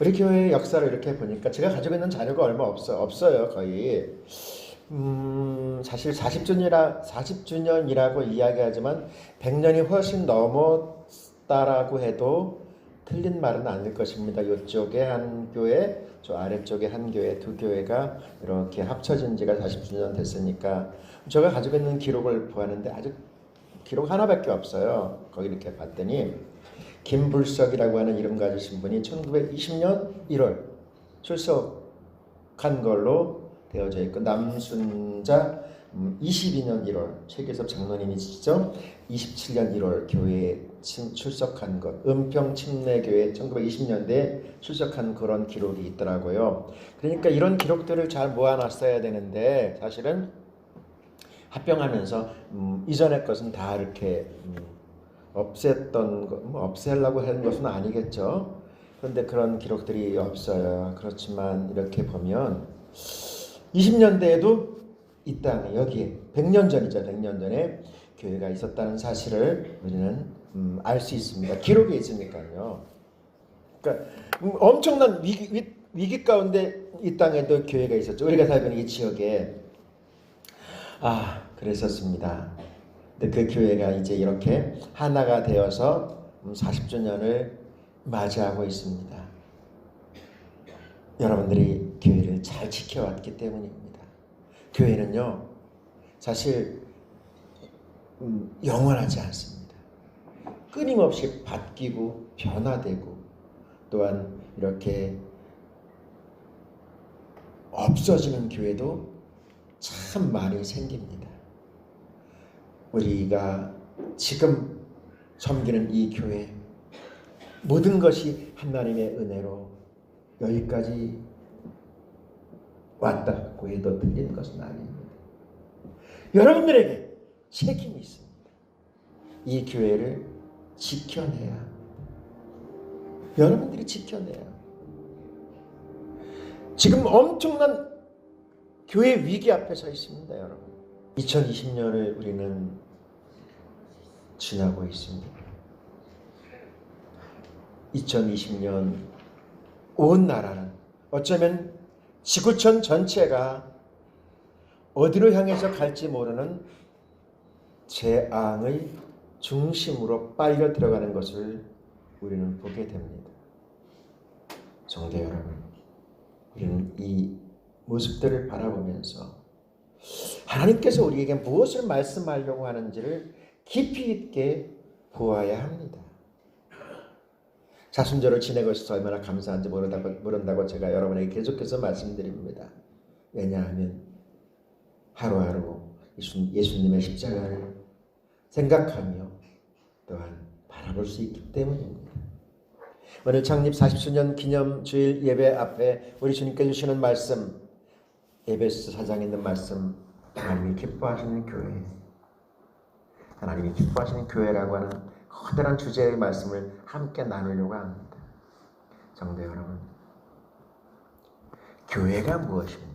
우리 교회의 역사를 이렇게 보니까 제가 가지고 있는 자료가 얼마 없어요. 거의. 사실 40주년이라고 이야기하지만 100년이 훨씬 넘었다라고 해도 틀린 말은 아닐 것입니다. 이쪽에 한 교회, 저 아래쪽에 한 교회, 두 교회가 이렇게 합쳐진 지가 40주년 됐으니까 제가 가지고 있는 기록을 보았는데 아직 기록 하나밖에 없어요. 거기 이렇게 봤더니 김불석이라고 하는 이름 가지신 분이 1920년 1월 출석한 걸로 되어져 있고, 남순자 22년 1월, 최계섭 장로님이시죠. 27년 1월 교회에 출석한 것, 은평 침례교회 1920년대에 출석한 그런 기록이 있더라고요. 그러니까 이런 기록들을 잘 모아놨어야 되는데 사실은 합병하면서 이전의 것은 다 이렇게 없앴던 거, 없애려고 하는 것은 아니겠죠. 그런데 그런 기록들이 없어요. 그렇지만 이렇게 보면 20년대에도 이 땅에 여기에 100년 전이죠. 100년 전에 교회가 있었다는 사실을 우리는 알 수 있습니다. 기록에 있으니까요. 그러니까 엄청난 위기 가운데 이 땅에도 교회가 있었죠. 우리가 살고 있는 이 지역에 그랬었습니다. 근데 그 교회가 이제 이렇게 하나가 되어서 40주년을 맞이하고 있습니다. 여러분들이 교회를 잘 지켜왔기 때문입니다. 교회는요, 사실 영원하지 않습니다. 끊임없이 바뀌고 변화되고 또한 이렇게 없어지는 교회도 참 많이 생깁니다. 우리가 지금 섬기는 이 교회, 모든 것이 하나님의 은혜로 여기까지 왔다고 해도 틀린 것은 아닙니다. 여러분들에게 책임이 있습니다. 이 교회를 지켜내야 합니다. 여러분들이 지켜내야 합니다. 지금 엄청난 교회 위기 앞에 서 있습니다, 여러분. 2020년을 우리는 지나고 있습니다. 2020년 온 나라는, 어쩌면 지구촌 전체가 어디로 향해서 갈지 모르는 재앙의 중심으로 빨려 들어가는 것을 우리는 보게 됩니다. 성도 여러분, 우리는 이 모습들을 바라보면서 하나님께서 우리에게 무엇을 말씀하려고 하는지를 깊이 있게 보아야 합니다. 사순절을 지내고 있어서 얼마나 감사한지 모른다고 제가 여러분에게 계속해서 말씀드립니다. 왜냐하면 하루하루 예수님의 십자가를 생각하며 또한 바라볼 수 있기 때문입니다. 오늘 창립 40주년 기념 주일 예배 앞에 우리 주님께 주시는 말씀, 에베소 4장에 있는 말씀, 하나님이 기뻐하시는 교회, 하나님이 기뻐하시는 교회라고 하는 커다란 주제의 말씀을 함께 나누려고 합니다. 성도 여러분, 교회가 무엇입니까?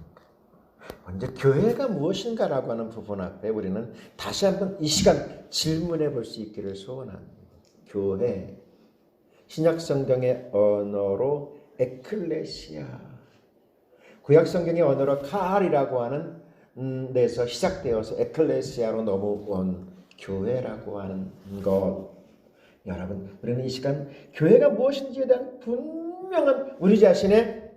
먼저 교회가 무엇인가라고 하는 부분 앞에 우리는 다시 한번 이 시간 질문해 볼 수 있기를 소원합니다. 교회, 신약 성경의 언어로 에클레시아, 구약 성경의 언어로 카알이라고 하는 데서 시작되어서 에클레시아로 넘어온 교회라고 하는 것. 여러분, 우리는 이 시간 교회가 무엇인지에 대한 분명한 우리 자신의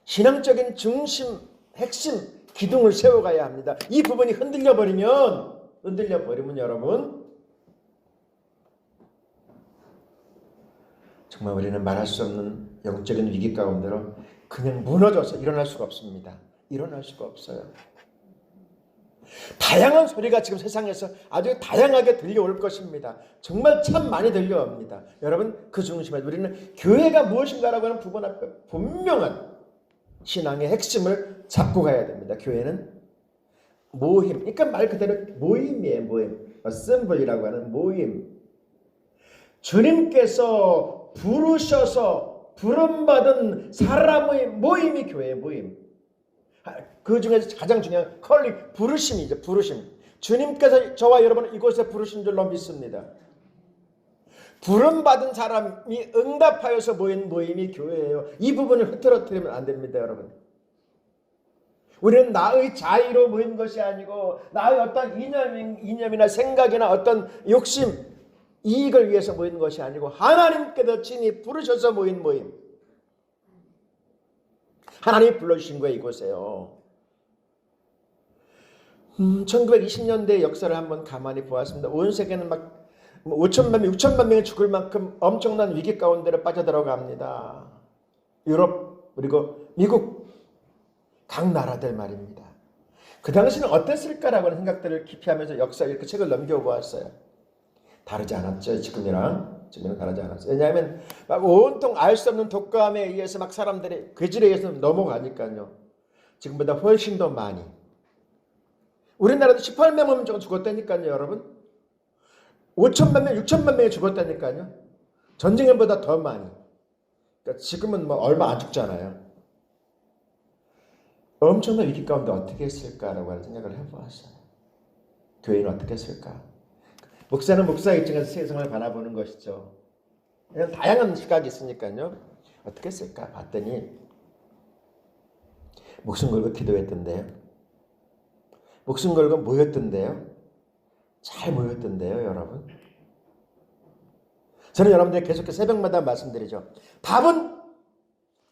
신앙적인 중심, 핵심, 기둥을 세워가야 합니다. 이 부분이 흔들려 버리면 여러분, 정말 우리는 말할 수 없는 영적인 위기 가운데로 그냥 무너져서 일어날 수가 없습니다. 일어날 수가 없어요. 다양한 소리가 지금 세상에서 아주 다양하게 들려올 것입니다. 정말 참 많이 들려옵니다. 여러분, 그 중심에 우리는 교회가 무엇인가라고 하는 부분 앞에 분명한 신앙의 핵심을 잡고 가야 됩니다. 교회는 모임, 그러니까 말 그대로 모임이에요. 모임, 어셈블리라고 하는 모임. 주님께서 부르셔서 부름받은 사람의 모임이 교회의 모임. 그 중에서 가장 중요한 컬링, 부르심이죠. 부르심. 주님께서 저와 여러분을 이곳에 부르신 줄로 믿습니다. 부름받은 사람이 응답하여서 모인 모임이 교회예요. 이 부분을 흐트러뜨리면 안 됩니다, 여러분. 우리는 나의 자의로 모인 것이 아니고 나의 어떤 이념이나 생각이나 어떤 욕심, 이익을 위해서 모인 것이 아니고 하나님께서 친히 부르셔서 모인 모임. 하나님이 불러주신 거예요, 이곳에요. 1920년대 역사를 한번 가만히 보았습니다. 온 세계는 막 5천만 명, 6천만 명이 죽을 만큼 엄청난 위기 가운데로 빠져들어갑니다. 유럽 그리고 미국 각 나라들 말입니다. 그 당시는 어땠을까라고 하는 생각들을 깊이 하면서 역사 이렇게 책을 넘겨보았어요. 다르지 않았죠. 지금이랑 다르지 않았어요. 왜냐하면 막 온통 알 수 없는 독감에 의해서 막 사람들이 괴질에 의해서 넘어가니까요. 지금보다 훨씬 더 많이. 우리나라도 18명 정도 죽었다니까요, 여러분. 5천만 명, 6천만 명이 죽었다니까요. 전쟁보다 더 많이. 그러니까 지금은 뭐 얼마 안 죽잖아요. 엄청난 위기 가운데 어떻게 했을까라고 하는 생각을 해보았어요. 교회는 어떻게 했을까? 목사는 목사의 입장에서 세상을 바라보는 것이죠. 그냥 다양한 시각이 있으니까요. 어떻게 했을까 봤더니 목숨 걸고 기도했던데요. 목숨 걸고 모였던데요. 잘 모였던데요, 여러분. 저는 여러분들에게 계속해서 새벽마다 말씀드리죠. 답은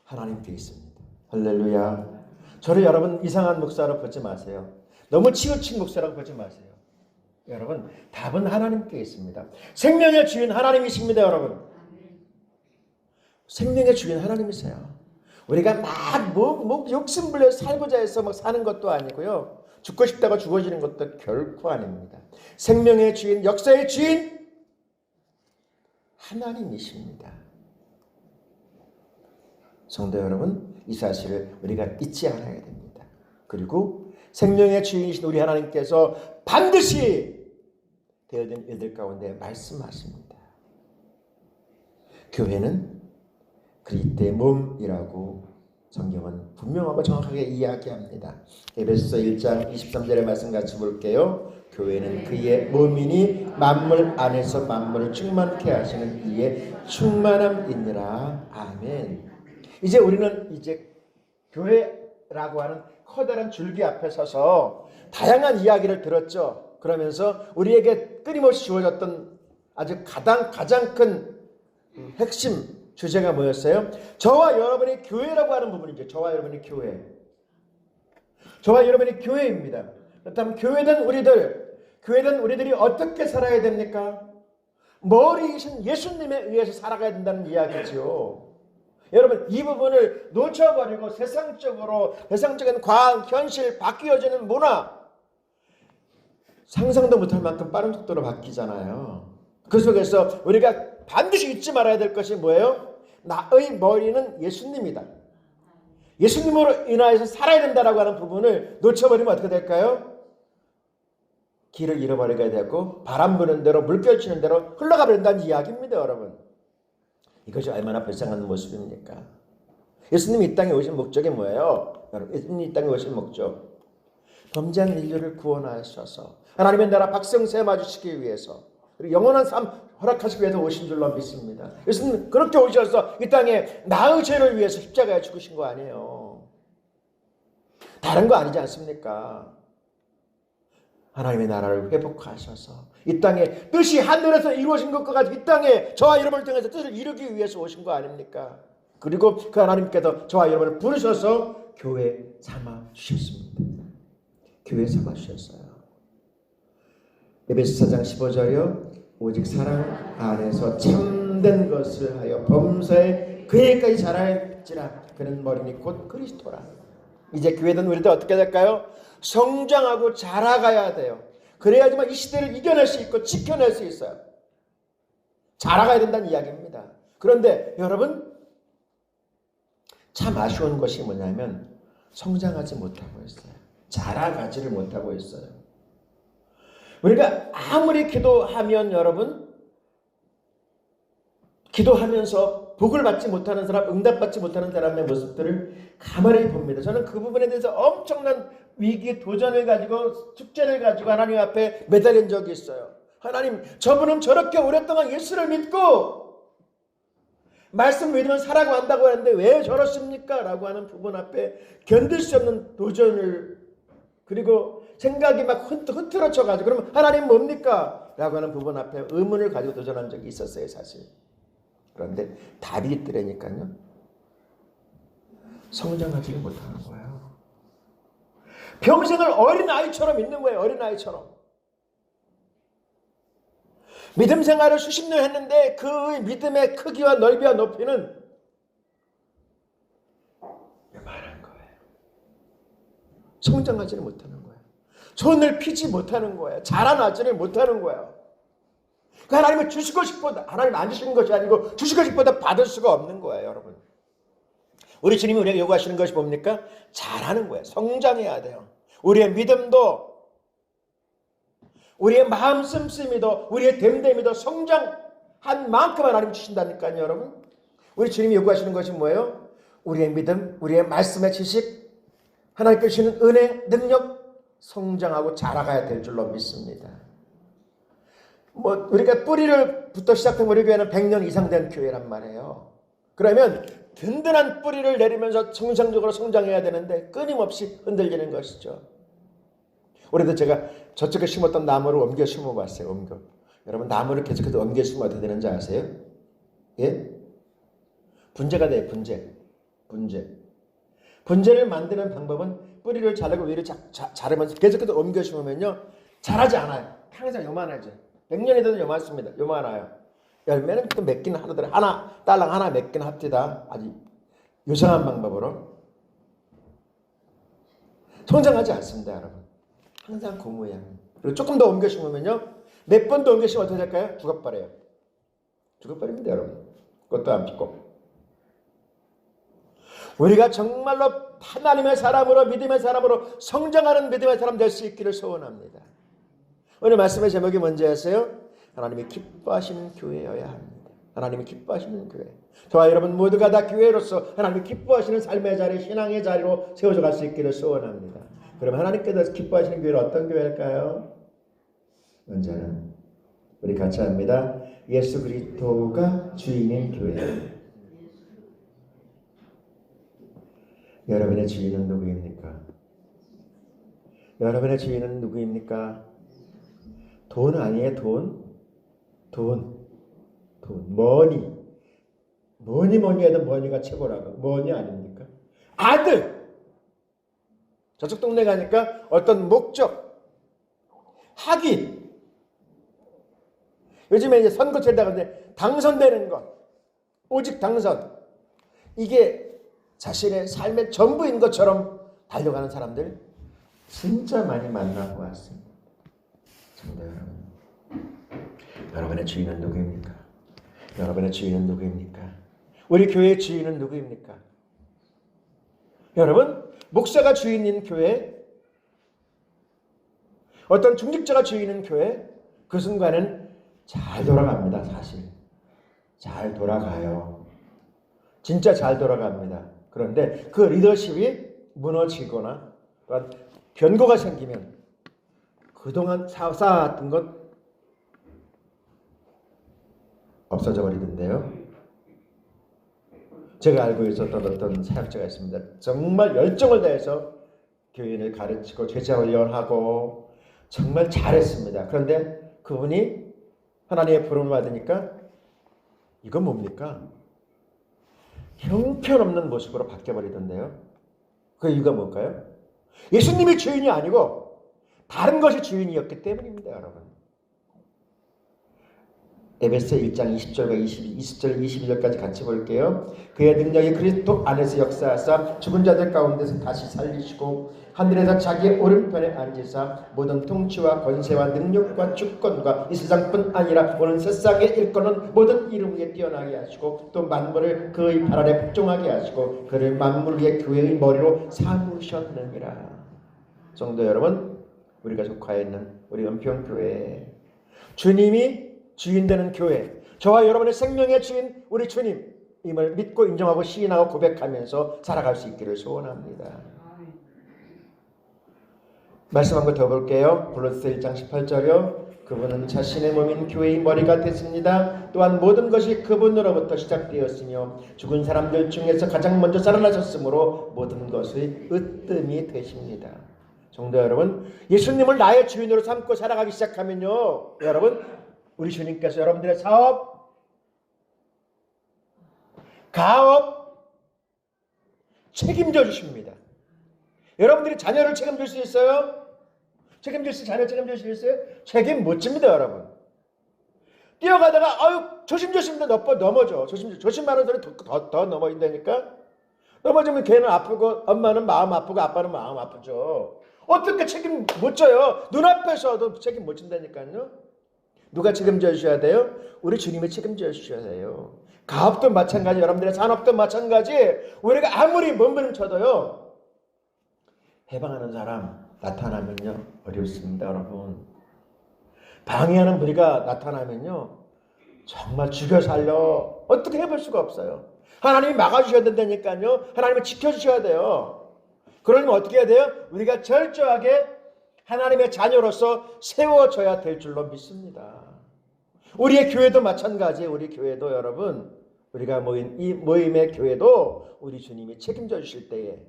하나님께 있습니다. 할렐루야. 저를 여러분 이상한 목사로 보지 마세요. 너무 치우친 목사라고 보지 마세요. 여러분, 답은 하나님께 있습니다. 생명의 주인 하나님이십니다, 여러분. 생명의 주인 하나님이세요. 우리가 막 욕심불려 살고자 해서 막 사는 것도 아니고요. 죽고 싶다고 죽어지는 것도 결코 아닙니다. 생명의 주인, 역사의 주인 하나님이십니다. 성도 여러분, 이 사실을 우리가 잊지 않아야 됩니다. 그리고 생명의 주인이신 우리 하나님께서 반드시 되어진 일들 가운데 말씀하십니다. 교회는 그리스도의 몸이라고 성경은 분명하고 정확하게 이야기합니다. 에베소서 1장 23절의 말씀 같이 볼게요. 교회는 그의 몸이니 만물 안에서 만물을 충만케 하시는 이의 충만함이니라. 아멘. 이제 우리는 교회라고 하는 커다란 줄기 앞에 서서 다양한 이야기를 들었죠. 그러면서 우리에게 끊임없이 주어졌던 아주 가장 큰 핵심 주제가 뭐였어요? 저와 여러분의 교회라고 하는 부분이죠. 저와 여러분의 교회. 저와 여러분의 교회입니다. 그렇다면 교회된 우리들이 어떻게 살아야 됩니까? 머리이신 예수님에 의해서 살아가야 된다는 이야기죠. 여러분, 이 부분을 놓쳐버리고 세상적인 과학, 현실, 바뀌어지는 문화, 상상도 못할 만큼 빠른 속도로 바뀌잖아요. 그 속에서 우리가 반드시 잊지 말아야 될 것이 뭐예요? 나의 머리는 예수님이다. 예수님으로 인하여서 살아야 된다라고 하는 부분을 놓쳐버리면 어떻게 될까요? 길을 잃어버리게 되고 바람 부는 대로 물결 치는 대로 흘러가 버린다는 이야기입니다, 여러분. 이것이 얼마나 불쌍한 모습입니까? 예수님이 이 땅에 오신 목적이 뭐예요? 여러분, 예수님이 이 땅에 오신 목적, 범죄한 인류를 구원하셔서 하나님의 나라 박성세 맞으시기 위해서, 그리고 영원한 삶 허락하시기 위해서 오신 줄로 믿습니다. 예수님 그렇게 오셔서 이 땅에 나의 죄를 위해서 십자가에 죽으신 거 아니에요. 다른 거 아니지 않습니까? 하나님의 나라를 회복하셔서 이 땅에 뜻이 하늘에서 이루어진 것과 같이 이 땅에 저와 여러분을 통해서 뜻을 이루기 위해서 오신 거 아닙니까? 그리고 그 하나님께서 저와 여러분을 부르셔서 교회 삼아 주셨습니다. 교회 삼아 주셨어요. 에베소 4장 15절이요. 오직 사랑 안에서 참된 것을 하여 범사에 그에까지 자랄지라. 그는 머리니 곧 그리스도라. 이제 교회는 우리도 어떻게 될까요? 성장하고 자라가야 돼요. 그래야지만 이 시대를 이겨낼 수 있고 지켜낼 수 있어요. 자라가야 된다는 이야기입니다. 그런데 여러분, 참 아쉬운 것이 뭐냐면 성장하지 못하고 있어요. 자라가지를 못하고 있어요. 우리가 아무리 기도하면 여러분, 기도하면서 복을 받지 못하는 사람, 응답받지 못하는 사람의 모습들을 가만히 봅니다. 저는 그 부분에 대해서 엄청난 위기, 도전을 가지고, 축제를 가지고 하나님 앞에 매달린 적이 있어요. 하나님, 저분은 저렇게 오랫동안 예수를 믿고 말씀 믿으면 살아고 한다고 하는데 왜 저러십니까? 라고 하는 부분 앞에 견딜 수 없는 도전을, 그리고 생각이 막 흐트러져가지고 그러면 하나님 뭡니까? 라고 하는 부분 앞에 의문을 가지고 도전한 적이 있었어요, 사실. 그런데 답이 있더라니까요. 성장하지를 못하는 거예요. 평생을 어린아이처럼 있는 거예요. 어린아이처럼. 믿음 생활을 수십 년 했는데 그 믿음의 크기와 넓이와 높이는 요만한 거예요. 성장하지를 못하는 거예요. 손을 피지 못하는 거예요. 자라나지를 못하는 거예요. 그 하나님을 주시고 싶어도, 하나님 안 주시는 것이 아니고 주시고 싶어도 받을 수가 없는 거예요, 여러분. 우리 주님이 우리에게 요구하시는 것이 뭡니까? 잘하는 거예요. 성장해야 돼요. 우리의 믿음도, 우리의 마음 씀씀이도, 우리의 됨됨이도 성장한 만큼 하나님 주신다니까요, 여러분. 우리 주님이 요구하시는 것이 뭐예요? 우리의 믿음, 우리의 말씀의 지식, 하나님께 주시는 은혜, 능력, 성장하고 자라가야 될 줄로 믿습니다. 우리가 뿌리를부터 시작된 우리 교회는 100년 이상 된 교회란 말이에요. 그러면 든든한 뿌리를 내리면서 정상적으로 성장해야 되는데 끊임없이 흔들리는 것이죠. 올해도 제가 저쪽에 심었던 나무를 옮겨 심어봤어요. 여러분, 나무를 계속해서 옮겨 심으면 어떻게 되는지 아세요? 예? 분재가 돼요. 분재를 만드는 방법은 뿌리를 자르고 위를 자르면서 계속해서 옮겨 심으면요, 자라지 않아요. 항상 요만하죠. 100년이 돼도 요만습니다. 요만해요. 열매는 또 맺기는 하더라고요. 딸랑 하나 맺기는 합니다. 아주 유성한 방법으로. 성장하지 않습니다, 여러분. 항상 그 모양. 그리고 조금 더 옮겨 심으면요, 몇 번 더 옮겨 심으면 어떻게 될까요? 죽어버려요. 죽어버립니다, 여러분. 그것도 안 피고. 우리가 정말로 하나님의 사람으로, 믿음의 사람으로 성장하는 믿음의 사람 될 수 있기를 소원합니다. 오늘 말씀의 제목이 뭔지 아세요? 하나님이 기뻐하시는 교회여야 합니다. 하나님이 기뻐하시는 교회. 저와 여러분 모두가 다 교회로서 하나님이 기뻐하시는 삶의 자리, 신앙의 자리로 세워져 갈 수 있기를 소원합니다. 그럼 하나님께서 기뻐하시는 교회는 어떤 교회일까요? 먼저는 우리 같이 합니다. 예수 그리스도가 주인인 교회. 여러분의 주인은 누구입니까? 여러분의 주인은 누구입니까? 돈 아니에요, 돈. 뭐니 해도 뭐니가 최고라고. 뭐니 아닙니까? 아들! 저쪽 동네 가니까 어떤 목적, 학위. 요즘에 이제 선거철이다 그러는데 당선되는 것, 오직 당선. 이게 자신의 삶의 전부인 것처럼 달려가는 사람들 진짜 많이 만나고 왔습니다. 성도 여러분, 여러분의 주인은 누구입니까? 여러분의 주인은 누구입니까? 우리 교회의 주인은 누구입니까? 여러분, 목사가 주인인 교회, 어떤 중직자가 주인인 교회, 그 순간은 잘 돌아갑니다. 사실 잘 돌아가요. 진짜 잘 돌아갑니다. 그런데 그 리더십이 무너지거나 변고가 생기면 그동안 쌓았던 것 없어져 버리던데요. 제가 알고 있었던 어떤 사역자가 있습니다. 정말 열정을 다해서 교인을 가르치고 제자 훈련하고 정말 잘했습니다. 그런데 그분이 하나님의 부름을 받으니까 이건 뭡니까? 형편없는 모습으로 바뀌어버리던데요. 그 이유가 뭘까요? 예수님이 주인이 아니고 다른 것이 주인이었기 때문입니다, 여러분. 에베소 1장 20절과 20절 21절까지 같이 볼게요. 그의 능력이 그리스도 안에서 역사하사 죽은 자들 가운데서 다시 살리시고 하늘에서 자기의 오른편에 앉으사 모든 통치와 권세와 능력과 주권과 이 세상뿐 아니라 오는 세상의 일권은 모든 이름 위에 뛰어나게 하시고 또 만물을 그의 발 아래 복종하게 하시고 그를 만물 위에 교회의 머리로 삼으셨느니라. 성도 여러분, 우리가 속하여 있는 우리 은평교회 주님이 주인 되는 교회, 저와 여러분의 생명의 주인 우리 주님임을 믿고 인정하고 시인하고 고백하면서 살아갈 수 있기를 소원합니다. 말씀 한 번 더 볼게요. 골로새 1장 18절이요. 그분은 자신의 몸인 교회의 머리가 됐습니다. 또한 모든 것이 그분으로부터 시작되었으며 죽은 사람들 중에서 가장 먼저 살아나셨으므로 모든 것의 으뜸이 되십니다. 성도 여러분, 예수님을 나의 주인으로 삼고 살아가기 시작하면요, 여러분, 우리 주님께서 여러분들의 사업, 가업 책임져 주십니다. 여러분들이 자녀를 책임질 수 있어요? 자녀 책임질 수 있어요? 책임 못 집니다, 여러분. 뛰어가다가 아유 조심조심 넘어져. 조심하는 소리 더 넘어진다니까. 넘어지면 걔는 아프고 엄마는 마음 아프고 아빠는 마음 아프죠. 어떻게 책임 못 져요? 눈앞에서도 책임 못 진다니까요. 누가 책임져 주셔야 돼요? 우리 주님이 책임져 주셔야 돼요. 가업도 마찬가지, 여러분들의 산업도 마찬가지. 우리가 아무리 몸부림쳐도요, 해방하는 사람 나타나면요 어렵습니다, 여러분. 방해하는 무리가 나타나면요 정말 죽여 살려 어떻게 해볼 수가 없어요. 하나님이 막아주셔야 된다니까요. 하나님이 지켜주셔야 돼요. 그러면 어떻게 해야 돼요? 우리가 철저하게 하나님의 자녀로서 세워져야 될 줄로 믿습니다. 우리의 교회도 마찬가지. 우리 교회도 여러분, 우리가 모인 이 모임의 교회도 우리 주님이 책임져 주실 때에,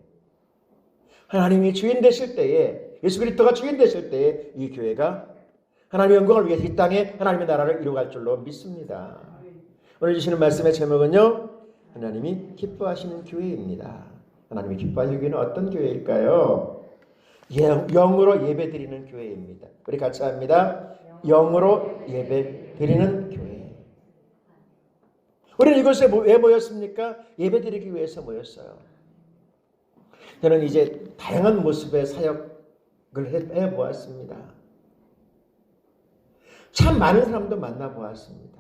하나님이 주인 되실 때에, 예수 그리스도가 주인 되실 때에 이 교회가 하나님의 영광을 위해서 이 땅에 하나님의 나라를 이루어갈 줄로 믿습니다. 오늘 주시는 말씀의 제목은요, 하나님이 기뻐하시는 교회입니다. 하나님이 기뻐하시는 교회는 어떤 교회일까요? 영으로 예배드리는 교회입니다. 우리 같이 합니다. 영으로 예배드리는 교회. 우리는 이곳에 왜 모였습니까? 예배드리기 위해서 모였어요. 저는 이제 다양한 모습의 사역을 해보았습니다. 참 많은 사람도 만나보았습니다.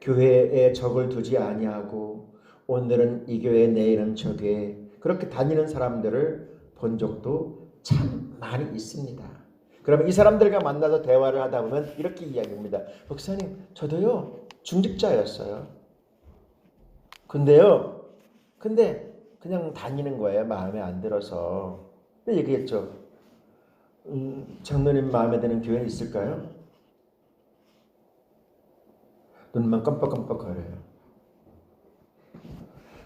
교회에 적을 두지 아니하고 오늘은 이 교회, 내일은 저 교회, 그렇게 다니는 사람들을 본 적도 참 많이 있습니다. 그러면 이 사람들과 만나서 대화를 하다 보면 이렇게 이야기합니다. 목사님, 저도요 중직자였어요. 근데 그냥 다니는 거예요. 마음에 안 들어서. 얘기했죠. 장로님 마음에 드는 교회는 있을까요? 눈만 깜빡깜빡 거려요.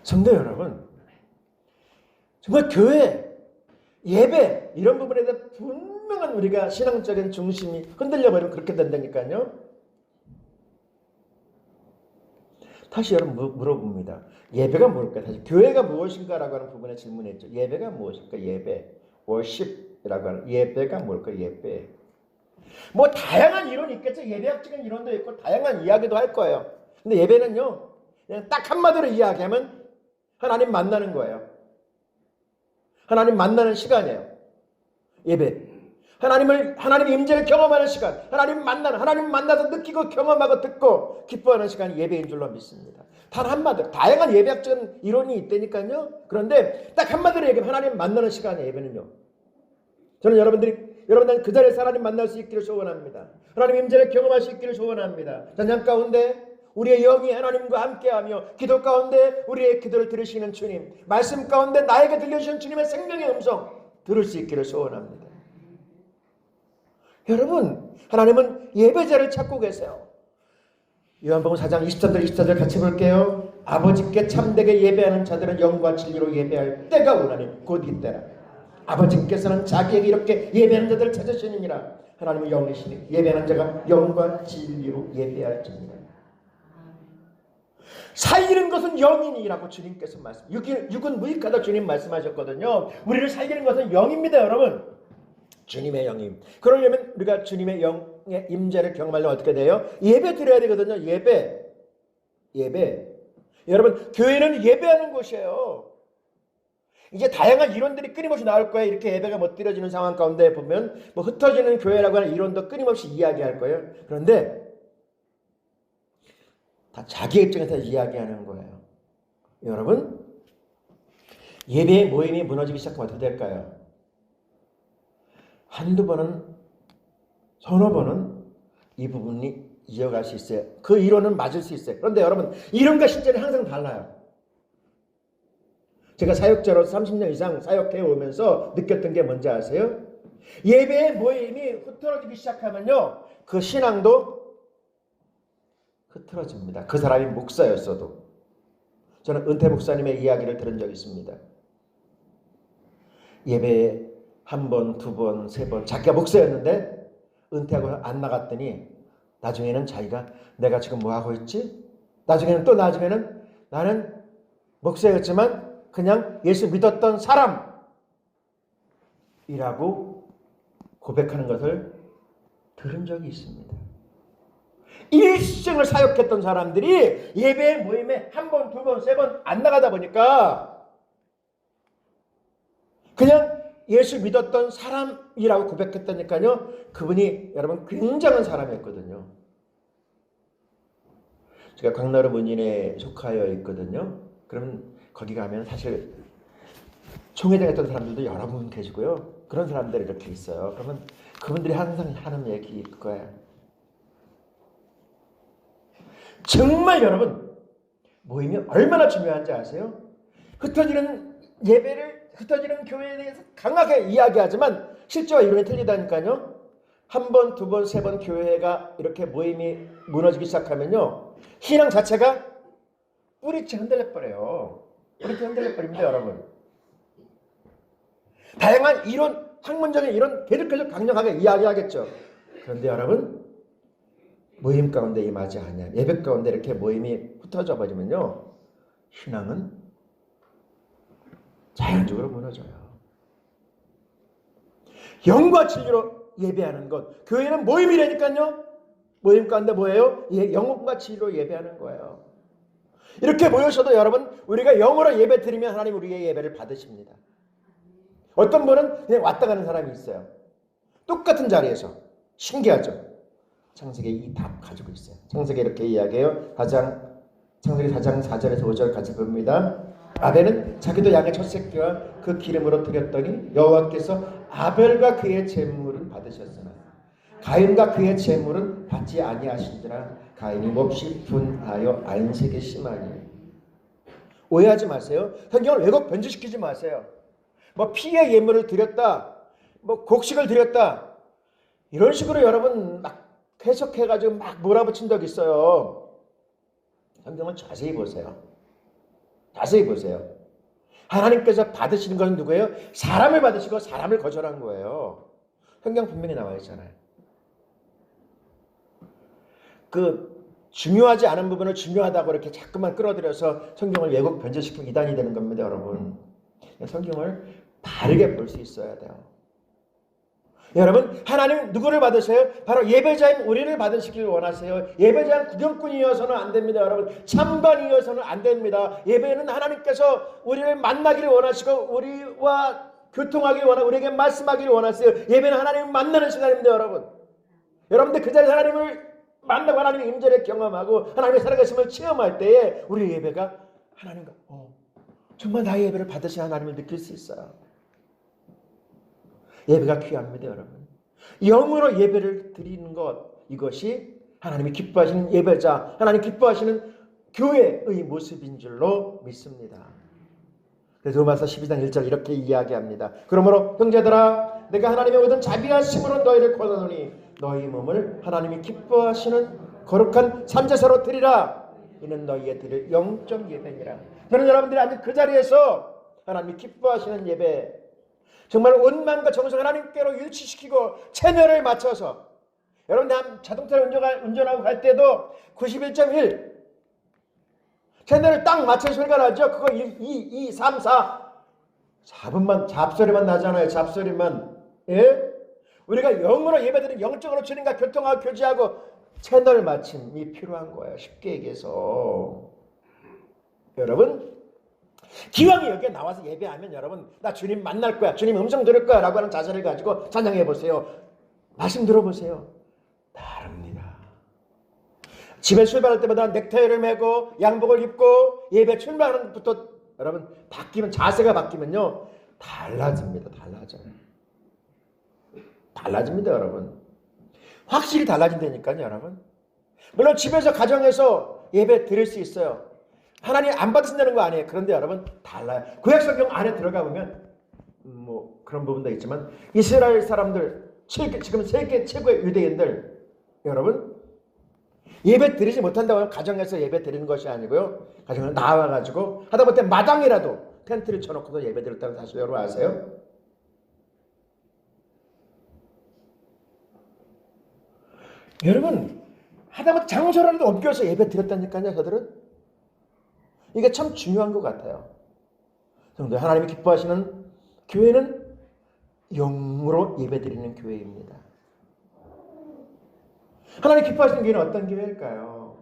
성도 여러분, 정말 교회, 예배 이런 부분에 대해 분명한 우리가 신앙적인 중심이 흔들려버리면 그렇게 된다니까요. 다시 여러분 물어봅니다. 예배가 뭘까요? 다시 교회가 무엇인가라고 하는 부분에 질문했죠. 예배가 무엇일까? 예배, worship이라고 하는 예배가 뭘까? 예배. 뭐 다양한 이론이 있겠죠. 예배학적인 이론도 있고 다양한 이야기도 할 거예요. 근데 예배는요, 그냥 딱 한마디로 이야기하면 하나님 만나는 거예요. 하나님 만나는 시간이에요. 예배. 하나님의 임재를 경험하는 시간, 하나님 만나서 느끼고 경험하고 듣고 기뻐하는 시간이 예배인 줄로 믿습니다. 단 한마디로 다양한 예배학적인 이론이 있다니까요. 그런데 딱 한마디로 얘기하면 하나님 만나는 시간이 예배는요. 저는 여러분들 그 자리에서 하나님 만날 수 있기를 소원합니다. 하나님 임재를 경험할 수 있기를 소원합니다. 찬양 가운데 우리의 영이 하나님과 함께하며 기도 가운데 우리의 기도를 들으시는 주님, 말씀 가운데 나에게 들려주시는 주님의 생명의 음성 들을 수 있기를 소원합니다. 여러분, 하나님은 예배자를 찾고 계세요. 요한복음 4장 23절 24절 같이 볼게요. 아버지께 참되게 예배하는 자들은 영과 진리로 예배할 때가 오나니 곧 이때라. 아버지께서는 자기에게 이렇게 예배하는 자들을 찾으시느니라. 하나님은 영이시니 예배하는 자가 영과 진리로 예배할지니라. 살리는 것은 영이니라고 주님께서 육은 무익하다 주님 말씀하셨거든요. 우리를 살리는 것은 영입니다, 여러분. 주님의 영임. 그러려면 우리가 주님의 영의 임재를 경험하려면 어떻게 돼요? 예배 드려야 되거든요. 예배. 여러분, 교회는 예배하는 곳이에요. 이제 다양한 이론들이 끊임없이 나올 거예요. 이렇게 예배가 못 드려지는 상황 가운데 보면 뭐 흩어지는 교회라고 하는 이론도 끊임없이 이야기할 거예요. 그런데 다 자기 입장에서 이야기하는 거예요. 여러분, 예배의 모임이 무너지기 시작하면 어떻게 될까요? 한두 번은, 서너 번은 이 부분이 이어갈 수 있어요. 그 이론은 맞을 수 있어요. 그런데 여러분, 이론과 실제는 항상 달라요. 제가 사역자로 30년 이상 사역해 오면서 느꼈던 게 뭔지 아세요? 예배의 모임이 흐트러지기 시작하면요, 그 신앙도 흐트러집니다. 그 사람이 목사였어도. 저는 은퇴 목사님의 이야기를 들은 적이 있습니다. 예배에 한 번, 두 번, 세 번, 자기가 목사였는데 은퇴하고 안 나갔더니 나중에는 자기가 내가 지금 뭐 하고 있지? 나중에는 나는 목사였지만 그냥 예수 믿었던 사람이라고 고백하는 것을 들은 적이 있습니다. 일생을 사역했던 사람들이 예배 모임에 한 번, 두 번, 세 번 안 나가다 보니까 그냥 예수 믿었던 사람이라고 고백했다니까요. 그분이 여러분 굉장한 사람이었거든요. 제가 강나루 문인에 속하여 있거든요. 그럼 거기 가면 사실 총회장 했던 사람들도 여러 분 계시고요. 그런 사람들이 이렇게 있어요. 그러면 그분들이 항상 하는 얘기 거예요. 정말 여러분 모임이 얼마나 중요한지 아세요? 흩어지는 교회에 대해서 강하게 이야기하지만 실제와 이론이 틀리다니까요. 한 번, 두 번, 세 번 교회가 이렇게 모임이 무너지기 시작하면요, 신앙 자체가 뿌리째 흔들려 버려요. 뿌리째 흔들려 버립니다, 여러분. 다양한 이론, 학문적인 이론 계속 강력하게 이야기하겠죠. 그런데 여러분, 모임 가운데 임하지 않냐, 예배 가운데 이렇게 모임이 흩어져 버리면요, 신앙은 자연적으로 무너져요. 영과 진리로 예배하는 것, 교회는 모임이라니까요. 모임 가운데 뭐예요? 영과 진리로 예배하는 거예요. 이렇게 모여서도 여러분, 우리가 영으로 예배 드리면 하나님 우리의 예배를 받으십니다. 어떤 분은 그냥 왔다 가는 사람이 있어요. 똑같은 자리에서. 신기하죠? 창세기 이 답 가지고 있어요. 창세기 이렇게 이야기해요. 창세기 4장 4절에서 5절 같이 봅니다. 아벨은 자기도 양의 첫 새끼와 그 기름으로 드렸더니 여호와께서 아벨과 그의 제물은 받으셨으나 가인과 그의 제물은 받지 아니하신지라 가인이 몹시 분하여 안색이 심하니. 오해하지 마세요. 성경을 왜곡 변질시키지 마세요. 뭐 피의 예물을 드렸다, 뭐 곡식을 드렸다, 이런 식으로 여러분 막 해석해가지고 막 몰아붙인 적 있어요. 성경을 자세히 보세요. 자세히 보세요. 하나님께서 받으시는 것은 누구예요? 사람을 받으시고 사람을 거절한 거예요. 성경 분명히 나와 있잖아요. 그 중요하지 않은 부분을 중요하다고 이렇게 자꾸만 끌어들여서 성경을 왜곡 변질시키고 이단이 되는 겁니다, 여러분. 성경을 바르게 볼 수 있어야 돼요. 여러분, 하나님 누구를 받으세요? 바로 예배자인 우리를 받으시길 원하세요. 예배자는 구경꾼이어서는 안 됩니다, 여러분. 참관이어서는 안 됩니다. 예배는 하나님께서 우리를 만나기를 원하시고 우리와 교통하기를 원하고 우리에게 말씀하기를 원하세요. 예배는 하나님을 만나는 시간입니다, 여러분. 여러분들 그 자리에서 하나님을 만나고 하나님의 임재를 경험하고 하나님의 살아계심을 체험할 때에 우리의 예배가 하나님과 정말 나의 예배를 받으신 하나님을 느낄 수 있어요. 예배가 귀합니다, 여러분. 영으로 예배를 드리는 것, 이것이 하나님이 기뻐하시는 예배자, 하나님 기뻐하시는 교회의 모습인 줄로 믿습니다. 그래서 로마서 12장 1절 이렇게 이야기합니다. 그러므로 형제들아, 내가 하나님의 모든 자비하심으로 너희를 권하노니 너희 몸을 하나님이 기뻐하시는 거룩한 산제사로 드리라. 이는 너희의 드릴 영적 예배니라. 저는 여러분들이 앉은 그 자리에서 하나님이 기뻐하시는 예배, 정말 온 마음과 정성 하나님께로 일치시키고 체면을 맞춰서, 여러분 자동차를 운전하고 갈 때도 91.1 체면을 딱 맞춰서 소리가 나죠. 그거 2, 3, 4분만 잡소리만 나잖아요. 잡소리만. 예? 우리가 영으로 예배드리는, 영적으로 주님과 교통하고 교제하고 채널 맞춤이 필요한 거예요. 쉽게 얘기해서. 여러분, 기왕이 여기에 나와서 예배하면 여러분, 나 주님 만날 거야, 주님 음성 들을 거야 라고 하는 자세를 가지고 찬양해 보세요. 말씀 들어보세요. 다릅니다. 집에 출발할 때마다 넥타이를 매고 양복을 입고 예배 출발하는 것부터 여러분 바뀌면, 자세가 바뀌면요 달라집니다. 달라집니다, 여러분. 확실히 달라진다니까요, 여러분. 물론 집에서, 가정에서 예배 드릴 수 있어요. 하나님 안 받으신다는 거 아니에요. 그런데 여러분 달라요. 구약성경 안에 들어가 보면 뭐 그런 부분도 있지만 이스라엘 사람들 지금 세계 최고의 유대인들 여러분 예배 드리지 못한다고 가정에서 예배 드리는 것이 아니고요. 가정에 나와가지고 하다못해 마당이라도 텐트를 쳐놓고도 예배 드렸다는 사실 여러분 아세요? 여러분 하다못해 장소라도 옮겨서 예배 드렸다니까요. 저들은 이게 참 중요한 것 같아요. 성도 하나님이 기뻐하시는 교회는 영으로 예배 드리는 교회입니다. 하나님 기뻐하시는 교회는 어떤 교회일까요?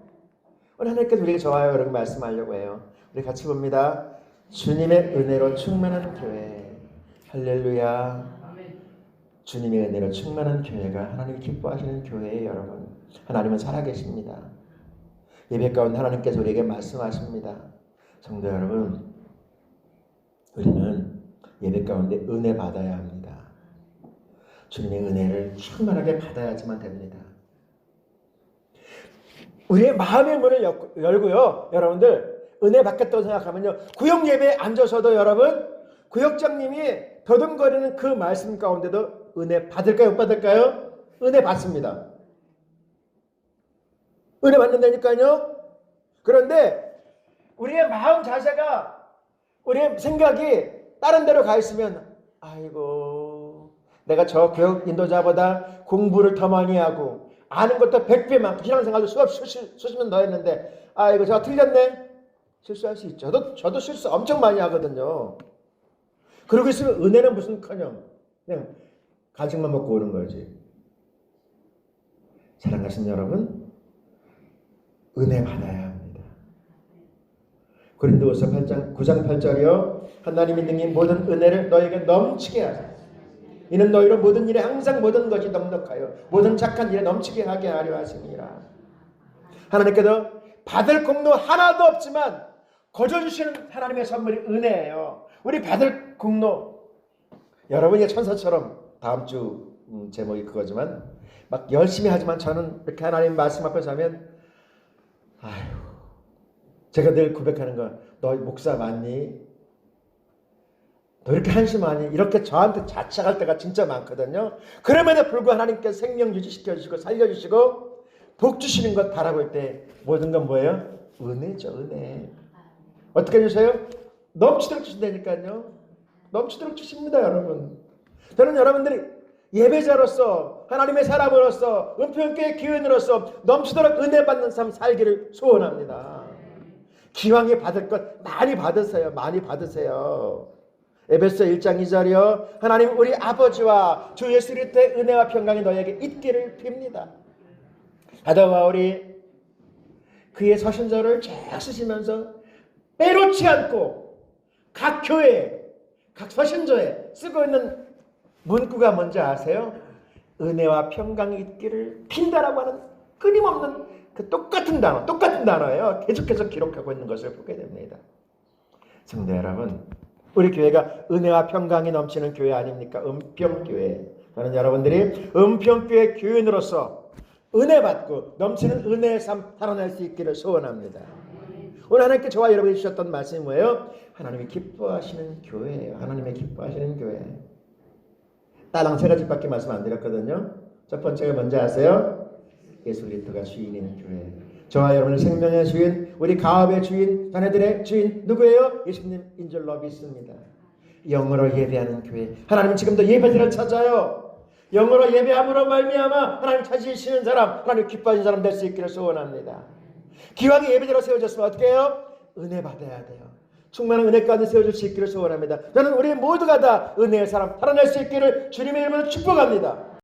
오늘 하나님께서 우리에게 저와 여러분 말씀하려고 해요. 우리 같이 봅니다. 주님의 은혜로 충만한 교회. 할렐루야. 주님의 은혜로 충만한 교회가 하나님이 기뻐하시는 교회예요. 여러분. 하나님은 살아계십니다. 예배 가운데 하나님께서 우리에게 말씀하십니다. 성도 여러분, 우리는 예배 가운데 은혜 받아야 합니다. 주님의 은혜를 충만하게 받아야지만 됩니다. 우리의 마음의 문을 열고요. 여러분들 은혜 받겠다고 생각하면요. 구역 예배에 앉아서도 여러분 구역장님이 더듬거리는 그 말씀 가운데도 은혜 받을까요? 못 받을까요? 은혜 받습니다. 은혜 받는다니까요. 그런데 우리의 마음 자세가 우리의 생각이 다른 데로 가 있으면 아이고 내가 저 교육 인도자보다 공부를 더 많이 하고 아는 것도 100배 많고 신앙생활도 수업 수십 년 더 했는데 아이고 제가 틀렸네. 실수할 수 있죠. 저도 실수 엄청 많이 하거든요. 그러고 있으면 은혜는 무슨커녕 그냥 가직만 먹고 오는 거지. 사랑하신 여러분, 은혜 받아야 합니다. 고린도후서 9장 8절이요. 하나님이 능히 모든 은혜를 너에게 넘치게 하소서. 이는 너희로 모든 일에 항상 모든 것이 넉넉하여 모든 착한 일에 넘치게 하게 하려 하심이라. 하나님께서 받을 공로 하나도 없지만 거저 주시는 하나님의 선물이 은혜예요. 우리 받을 공로 여러분이 천사처럼 다음 주 제목이 그거지만 막 열심히 하지만 저는 이렇게 하나님 말씀 앞에서 하면 아휴 제가 늘 고백하는 거 너 목사 맞니? 너 이렇게 한심하니? 이렇게 저한테 자책할 때가 진짜 많거든요. 그럼에도 불구하고 하나님께서 생명 유지시켜주시고 살려주시고 복 주시는 것 바라볼 때 모든 건 뭐예요? 은혜죠. 은혜. 어떻게 해주세요? 넘치도록 주신다니까요. 넘치도록 주십니다. 여러분. 저는 여러분들이 예배자로서 하나님의 사람으로서 은평교회 기원으로서 넘치도록 은혜 받는 삶 살기를 소원합니다. 기왕에 받을 것 많이 받으세요. 많이 받으세요. 에베소 1장 2절이요. 하나님 우리 아버지와 주 예수 그리스도의 은혜와 평강이 너에게 있기를 빕니다. 사도 바울이 그의 서신서를 쭉 쓰시면서 빼놓지 않고 각 교회에 각 서신서에 쓰고 있는 문구가 뭔지 아세요? 은혜와 평강이 있기를 빈다라고 하는 끊임없는 그 똑같은 단어예요. 계속해서 기록하고 있는 것을 보게 됩니다. 성도 여러분, 우리 교회가 은혜와 평강이 넘치는 교회 아닙니까? 은평교회. 저는 여러분들이 은평교회 교인으로서 은혜 받고 넘치는 은혜의 삶 살아낼 수 있기를 소원합니다. 오늘 하나님께 저와 여러분이 주셨던 말씀이 뭐예요? 하나님이 기뻐하시는 교회예요. 하나님의 기뻐하시는 교회. 딸랑 세 가지밖에 말씀 안 드렸거든요. 첫 번째가 뭔지 아세요? 예수 그리스도가 주인인 교회. 저와 여러분의 생명의 주인, 우리 가업의 주인, 자녀들의 주인 누구예요? 예수님인 줄로 믿습니다. 영으로 예배하는 교회. 하나님 지금도 예배자를 찾아요. 영으로 예배함으로 말미암아 하나님 찾으시는 사람, 하나님 기뻐하시는 사람 될 수 있기를 소원합니다. 기왕에 예배자로 세워졌으면 어떻게 해요? 은혜 받아야 돼요. 충만한 은혜 가운데 세워줄 수 있기를 소원합니다. 저는 우리 모두가 다 은혜의 사람 살아낼 수 있기를 주님의 이름으로 축복합니다.